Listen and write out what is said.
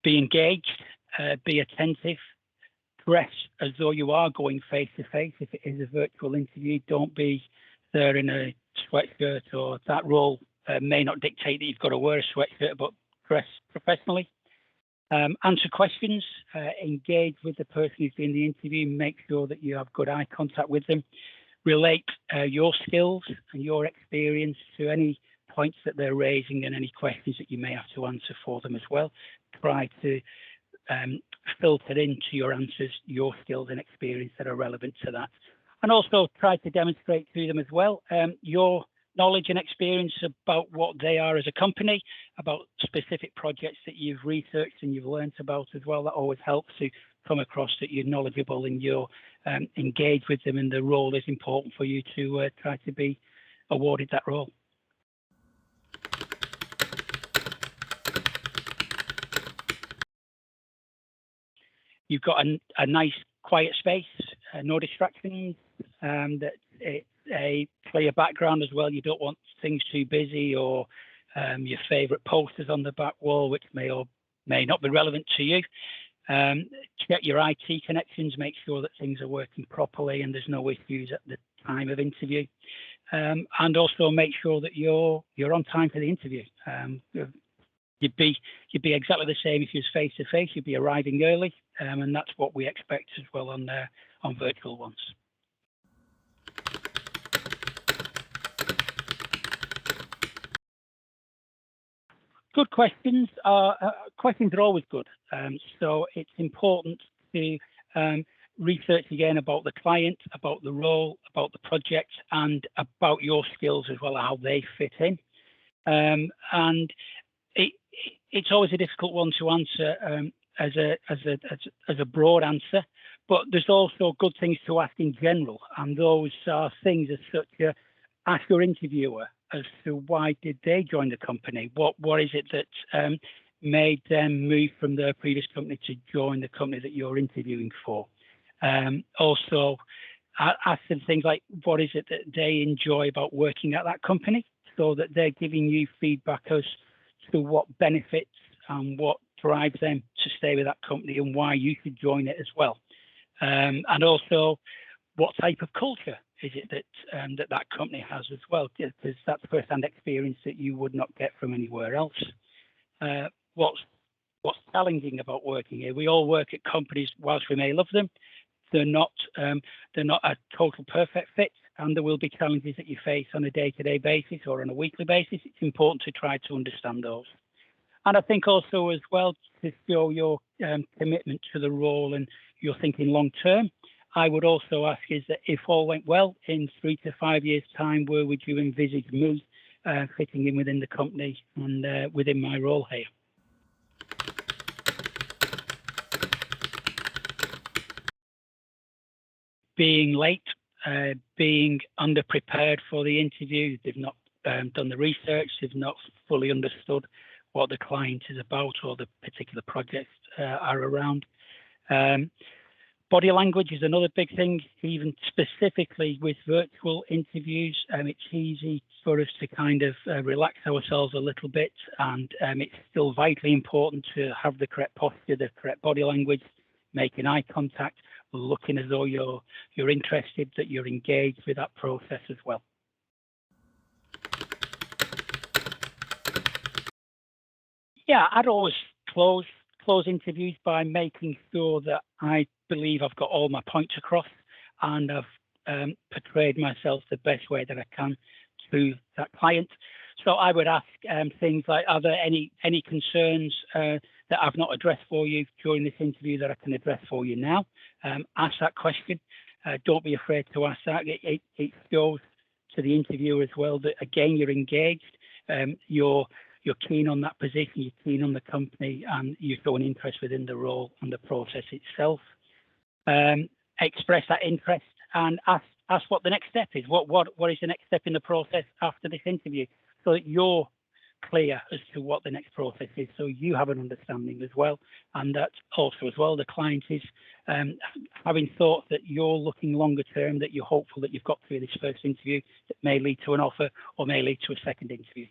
Be engaged, be attentive, dress as though you are going face to face. If it is a virtual interview, don't be there in a sweatshirt, or that role may not dictate that you've got to wear a sweatshirt, but dress professionally. Answer questions, engage with the person who's doing the interview, make sure that you have good eye contact with them, relate your skills and your experience to any points that they're raising and any questions that you may have to answer for them as well. Try to filter into your answers your skills and experience that are relevant to that. And also try to demonstrate to them as well your knowledge and experience about what they are as a company, about specific projects that you've researched and you've learned about as well. That always helps to come across that you're knowledgeable and you're engaged with them, and the role is important for you to try to be awarded that role. You've got a nice quiet space, no distractions, that it's a clear background as well. You don't want things too busy, or your favorite posters on the back wall, which may or may not be relevant to you. Check your IT connections, make sure that things are working properly and there's no issues at the time of interview. And also make sure that you're on time for the interview. You'd be exactly the same if you was face to face. You'd be arriving early, and that's what we expect as well on virtual ones. Good questions are always good. So it's important to research again about the client, about the role, about the project, and about your skills as well, how they fit in. And it's always a difficult one to answer as a broad answer, but there's also good things to ask in general, and those are things as such. Ask your interviewer as to why did they join the company? What is it that made them move from their previous company to join the company that you're interviewing for? Also, ask them things like, what is it that they enjoy about working at that company, so that they're giving you feedback as to what benefits and what drives them to stay with that company and why you should join it as well. And also, what type of culture is it that that company has as well? Because that's first-hand experience that you would not get from anywhere else. What's challenging about working here? We all work at companies, whilst we may love them, they're not a total perfect fit, and there will be challenges that you face on a day-to-day basis or on a weekly basis. It's important to try to understand those. And I think also as well, to show your commitment to the role and you're thinking long-term, I would also ask is that if all went well, in 3 to 5 years' time, where would you envisage me fitting in within the company and within my role here? Being late, being underprepared for the interview, they've not done the research, they've not fully understood what the client is about or the particular projects are around. Body language is another big thing, even specifically with virtual interviews. It's easy for us to kind of relax ourselves a little bit, and it's still vitally important to have the correct posture, the correct body language, making eye contact, looking as though you're interested, that you're engaged with that process as well. Yeah, I'd always close interviews by making sure that I believe I've got all my points across and I've portrayed myself the best way that I can to that client. So I would ask things like, are there any concerns that I've not addressed for you during this interview that I can address for you now? Ask that question. Don't be afraid to ask that. It shows to the interviewer as well that, again, you're engaged, you're keen on that position, you're keen on the company, and you show an interest within the role and the process itself. Express that interest and ask what the next step is. What is the next step in the process after this interview, so that you're clear as to what the next process is, so you have an understanding as well. And that also as well, the client is having thought that you're looking longer term, that you're hopeful that you've got through this first interview that may lead to an offer or may lead to a second interview.